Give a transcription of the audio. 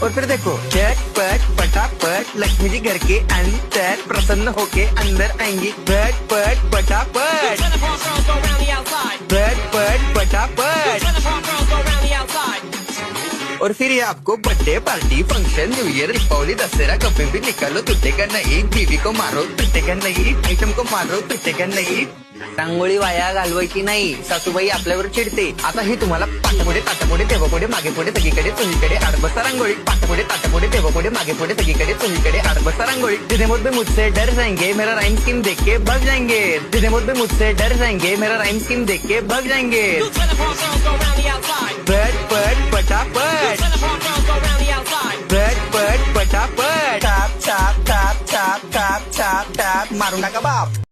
और फिर देखो झट पट पटापट लक्ष्मी जी घर के अंदर प्रसन्न होके अंदर आएंगी। झट पट पटापट झट पट पटापट। और फिर ये आपको birthday party function new year Deepawali Dussehra कभी भी निकालो टूटेगा नहीं। बीवी को मारो टूटेगा नहीं, आइटम को मारो टूटेगा नहीं। रांगोळी वाया घालवायची नाही, सासूबाई आपल्यावर चिडते। आता ही तुम्हाला पाठपुढे ताटापुढे तेव्हापुढे मागे पुढे सगळीकडे चोहीकडे आडबसा रांगोळी। पाठपुढे ताटापुढे तेव्हापुढे मागे पुढे सगळीकडे चोहीकडे आडबसा रांगोळी। जितने मुझ में मुझसे डर जाएंगे मेरा राइम स्कीम देख के भाग जाएंगे। जितने मुझ में मुझसे डर जाएंगे मेरा राइम स्कीम देख के भाग जाएंगे। पट पट पटापट पट पट पटापट। Top top top top top top top मारू नका बाप।